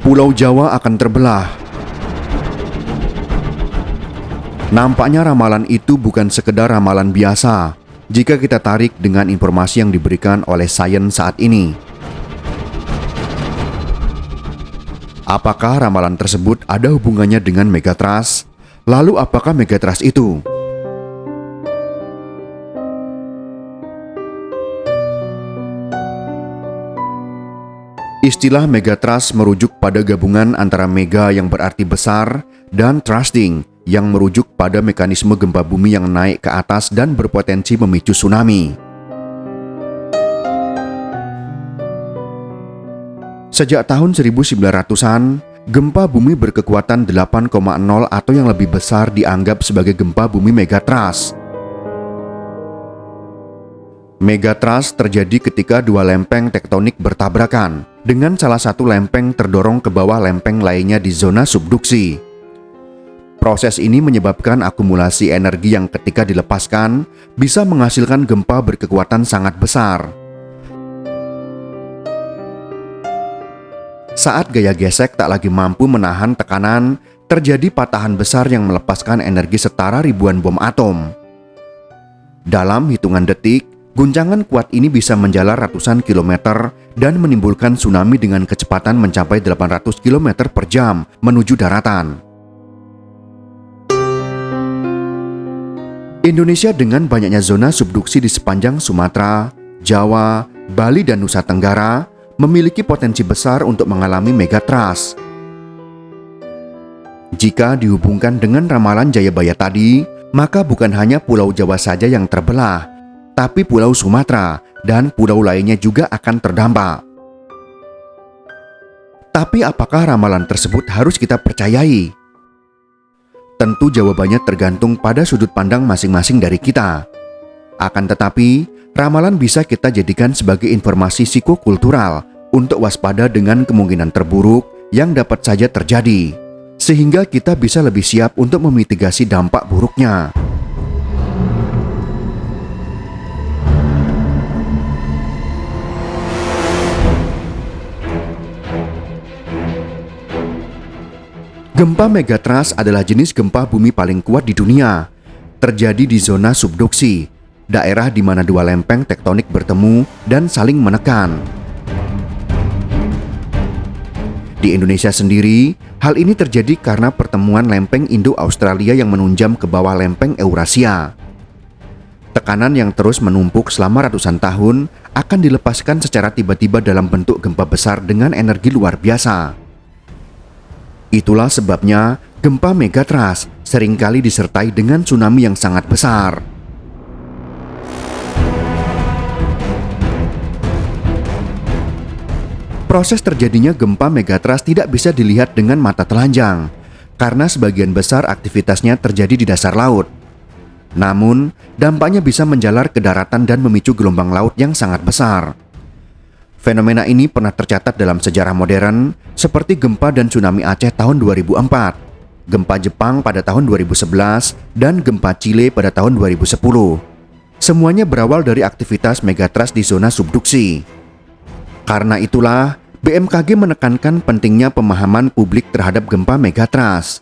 Pulau Jawa akan terbelah. Nampaknya ramalan itu bukan sekedar ramalan biasa jika kita tarik dengan informasi yang diberikan oleh sains saat ini. Apakah ramalan tersebut ada hubungannya dengan megatrust? Lalu apakah megatrust itu? Istilah megatrust merujuk pada gabungan antara mega yang berarti besar dan trusting yang merujuk pada mekanisme gempa bumi yang naik ke atas dan berpotensi memicu tsunami. Sejak tahun 1900-an, gempa bumi berkekuatan 8,0 atau yang lebih besar dianggap sebagai gempa bumi megatrust. Megatrust terjadi ketika dua lempeng tektonik bertabrakan, dengan salah satu lempeng terdorong ke bawah lempeng lainnya di zona subduksi. Proses ini menyebabkan akumulasi energi yang ketika dilepaskan bisa menghasilkan gempa berkekuatan sangat besar. Saat gaya gesek tak lagi mampu menahan tekanan, terjadi patahan besar yang melepaskan energi setara ribuan bom atom. Dalam hitungan detik, guncangan kuat ini bisa menjalar ratusan kilometer dan menimbulkan tsunami dengan kecepatan mencapai 800 km per jam menuju daratan. Indonesia dengan banyaknya zona subduksi di sepanjang Sumatera, Jawa, Bali, dan Nusa Tenggara memiliki potensi besar untuk mengalami megatrust. Jika dihubungkan dengan ramalan Jayabaya tadi, maka bukan hanya Pulau Jawa saja yang terbelah, tapi Pulau Sumatera dan pulau lainnya juga akan terdampak. Tapi apakah ramalan tersebut harus kita percayai? Tentu jawabannya tergantung pada sudut pandang masing-masing dari kita. Akan tetapi, ramalan bisa kita jadikan sebagai informasi psikokultural untuk waspada dengan kemungkinan terburuk yang dapat saja terjadi, sehingga kita bisa lebih siap untuk memitigasi dampak buruknya. Gempa megatrust adalah jenis gempa bumi paling kuat di dunia. Terjadi di zona subduksi, daerah di mana dua lempeng tektonik bertemu dan saling menekan. Di Indonesia sendiri, hal ini terjadi karena pertemuan lempeng Indo-Australia yang menunjam ke bawah lempeng Eurasia. Tekanan yang terus menumpuk selama ratusan tahun akan dilepaskan secara tiba-tiba dalam bentuk gempa besar dengan energi luar biasa. Itulah sebabnya gempa megatrust seringkali disertai dengan tsunami yang sangat besar. Proses terjadinya gempa megatrust tidak bisa dilihat dengan mata telanjang, karena sebagian besar aktivitasnya terjadi di dasar laut. Namun, dampaknya bisa menjalar ke daratan dan memicu gelombang laut yang sangat besar. Fenomena ini pernah tercatat dalam sejarah modern, seperti gempa dan tsunami Aceh tahun 2004, gempa Jepang pada tahun 2011, dan gempa Chile pada tahun 2010. Semuanya berawal dari aktivitas megatrust di zona subduksi. Karena itulah, BMKG menekankan pentingnya pemahaman publik terhadap gempa megatrust.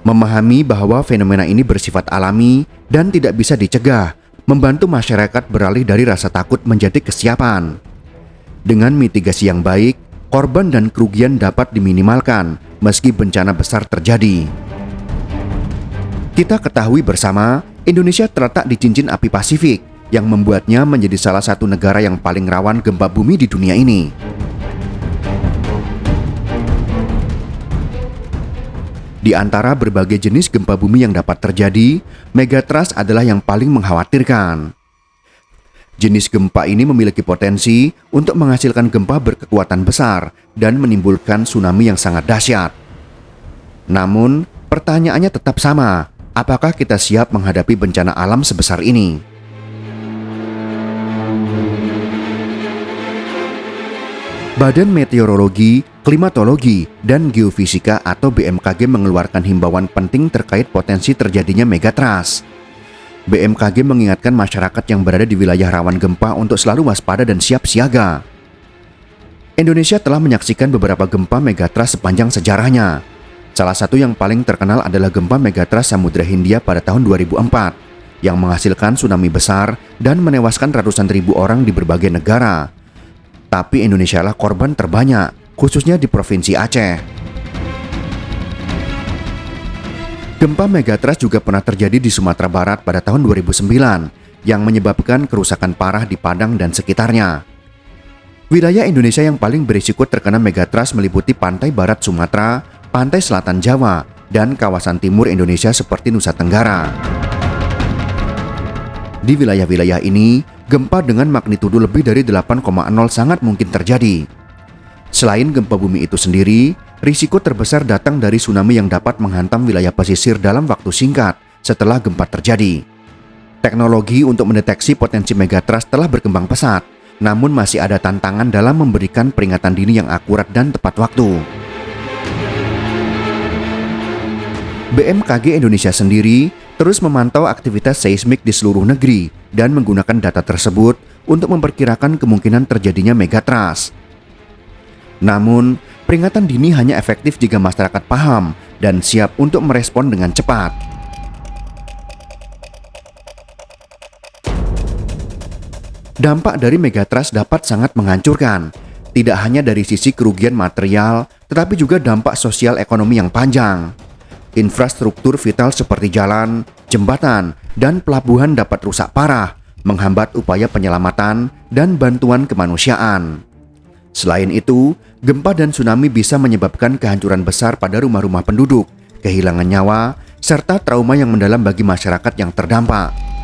Memahami bahwa fenomena ini bersifat alami dan tidak bisa dicegah, membantu masyarakat beralih dari rasa takut menjadi kesiapan. Dengan mitigasi yang baik, korban dan kerugian dapat diminimalkan meski bencana besar terjadi. Kita ketahui bersama, Indonesia terletak di cincin api Pasifik yang membuatnya menjadi salah satu negara yang paling rawan gempa bumi di dunia ini. Di antara berbagai jenis gempa bumi yang dapat terjadi, megatrust adalah yang paling mengkhawatirkan. Jenis gempa ini memiliki potensi untuk menghasilkan gempa berkekuatan besar dan menimbulkan tsunami yang sangat dahsyat. Namun, pertanyaannya tetap sama, apakah kita siap menghadapi bencana alam sebesar ini? Badan Meteorologi, Klimatologi, dan Geofisika atau BMKG mengeluarkan himbauan penting terkait potensi terjadinya megatrust. BMKG mengingatkan masyarakat yang berada di wilayah rawan gempa untuk selalu waspada dan siap siaga. Indonesia telah menyaksikan beberapa gempa megatrust sepanjang sejarahnya. Salah satu yang paling terkenal adalah gempa megatrust Samudra Hindia pada tahun 2004 yang menghasilkan tsunami besar dan menewaskan ratusan ribu orang di berbagai negara. Tapi Indonesia lah korban terbanyak, khususnya di Provinsi Aceh. Gempa megatrust juga pernah terjadi di Sumatera Barat pada tahun 2009 yang menyebabkan kerusakan parah di Padang dan sekitarnya. Wilayah Indonesia yang paling berisiko terkena megatrust meliputi pantai barat Sumatera, pantai selatan Jawa, dan kawasan timur Indonesia seperti Nusa Tenggara. Di wilayah-wilayah ini, gempa dengan magnitudo lebih dari 8,0 sangat mungkin terjadi. Selain gempa bumi itu sendiri, risiko terbesar datang dari tsunami yang dapat menghantam wilayah pesisir dalam waktu singkat setelah gempa terjadi. Teknologi untuk mendeteksi potensi megatrust telah berkembang pesat, namun masih ada tantangan dalam memberikan peringatan dini yang akurat dan tepat waktu. BMKG Indonesia sendiri terus memantau aktivitas seismik di seluruh negeri dan menggunakan data tersebut untuk memperkirakan kemungkinan terjadinya megatrust. Namun, peringatan dini hanya efektif jika masyarakat paham dan siap untuk merespon dengan cepat. Dampak dari megatrust dapat sangat menghancurkan, tidak hanya dari sisi kerugian material, tetapi juga dampak sosial ekonomi yang panjang. Infrastruktur vital seperti jalan, jembatan, dan pelabuhan dapat rusak parah, menghambat upaya penyelamatan dan bantuan kemanusiaan. Selain itu, gempa dan tsunami bisa menyebabkan kehancuran besar pada rumah-rumah penduduk, kehilangan nyawa, serta trauma yang mendalam bagi masyarakat yang terdampak.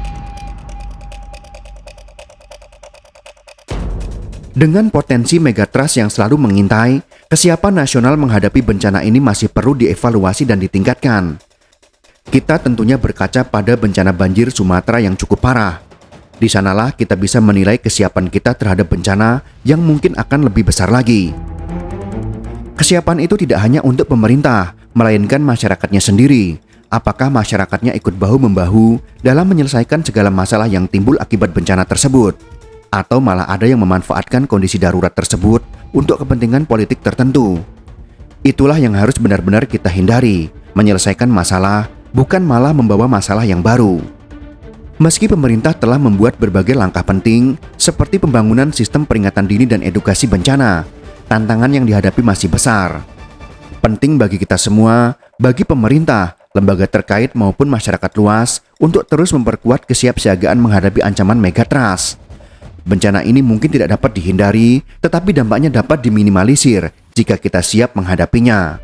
Dengan potensi megatrust yang selalu mengintai, kesiapan nasional menghadapi bencana ini masih perlu dievaluasi dan ditingkatkan. Kita tentunya berkaca pada bencana banjir Sumatera yang cukup parah. Di sanalah kita bisa menilai kesiapan kita terhadap bencana yang mungkin akan lebih besar lagi. Kesiapan itu tidak hanya untuk pemerintah, melainkan masyarakatnya sendiri. Apakah masyarakatnya ikut bahu-membahu dalam menyelesaikan segala masalah yang timbul akibat bencana tersebut? Atau malah ada yang memanfaatkan kondisi darurat tersebut untuk kepentingan politik tertentu? Itulah yang harus benar-benar kita hindari, menyelesaikan masalah, bukan malah membawa masalah yang baru. Meski pemerintah telah membuat berbagai langkah penting, seperti pembangunan sistem peringatan dini dan edukasi bencana, tantangan yang dihadapi masih besar. Penting bagi kita semua, bagi pemerintah, lembaga terkait maupun masyarakat luas, untuk terus memperkuat kesiapsiagaan menghadapi ancaman megatrust. Bencana ini mungkin tidak dapat dihindari, tetapi dampaknya dapat diminimalisir jika kita siap menghadapinya.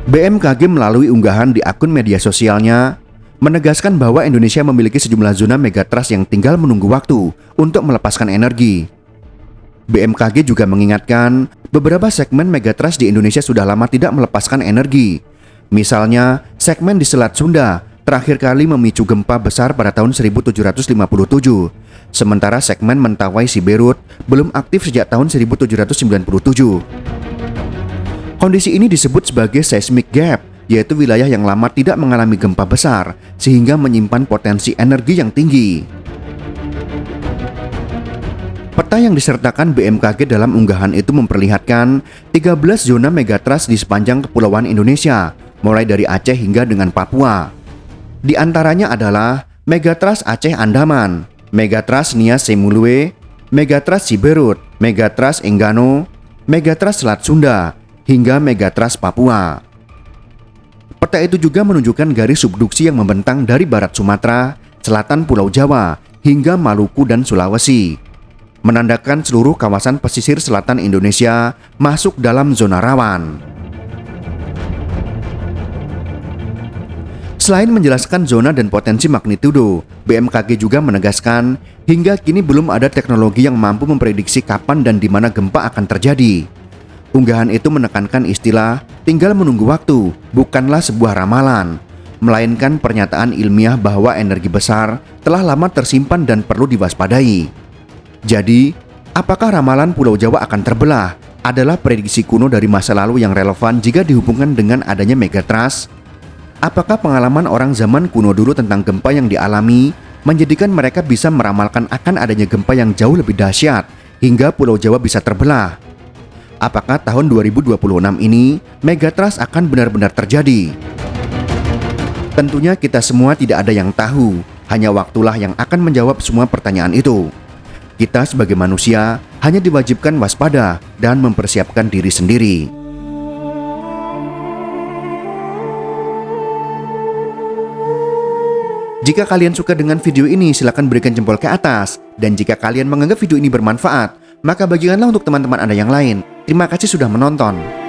BMKG melalui unggahan di akun media sosialnya menegaskan bahwa Indonesia memiliki sejumlah zona megatrust yang tinggal menunggu waktu untuk melepaskan energi. BMKG juga mengingatkan beberapa segmen megatrust di Indonesia sudah lama tidak melepaskan energi. Misalnya, segmen di Selat Sunda terakhir kali memicu gempa besar pada tahun 1757. Sementara segmen Mentawai Siberut belum aktif sejak tahun 1797. Kondisi ini disebut sebagai seismic gap, yaitu wilayah yang lama tidak mengalami gempa besar sehingga menyimpan potensi energi yang tinggi. Peta yang disertakan BMKG dalam unggahan itu memperlihatkan 13 zona megatrust di sepanjang kepulauan Indonesia, mulai dari Aceh hingga dengan Papua. Di antaranya adalah Megatrust Aceh Andaman, Megatrust Nias Semulue, Megatrust Siberut, Megatrust Enggano, Megatrust Selat Sunda, hingga Megatrust Papua. Peta itu juga menunjukkan garis subduksi yang membentang dari barat Sumatera, selatan Pulau Jawa, hingga Maluku dan Sulawesi, menandakan seluruh kawasan pesisir selatan Indonesia masuk dalam zona rawan. Selain menjelaskan zona dan potensi magnitudo, BMKG juga menegaskan hingga kini belum ada teknologi yang mampu memprediksi kapan dan di mana gempa akan terjadi. Unggahan itu menekankan istilah tinggal menunggu waktu bukanlah sebuah ramalan, melainkan pernyataan ilmiah bahwa energi besar telah lama tersimpan dan perlu diwaspadai. Jadi, apakah ramalan Pulau Jawa akan terbelah adalah prediksi kuno dari masa lalu yang relevan jika dihubungkan dengan adanya megatrust? Apakah pengalaman orang zaman kuno dulu tentang gempa yang dialami menjadikan mereka bisa meramalkan akan adanya gempa yang jauh lebih dahsyat hingga Pulau Jawa bisa terbelah. Apakah tahun 2026 ini megatrust akan benar-benar terjadi? Tentunya kita semua tidak ada yang tahu, hanya waktulah yang akan menjawab semua pertanyaan itu. Kita sebagai manusia hanya diwajibkan waspada dan mempersiapkan diri sendiri. Jika kalian suka dengan video ini, silakan berikan jempol ke atas. Dan jika kalian menganggap video ini bermanfaat, maka bagikanlah untuk teman-teman Anda yang lain. Terima kasih sudah menonton.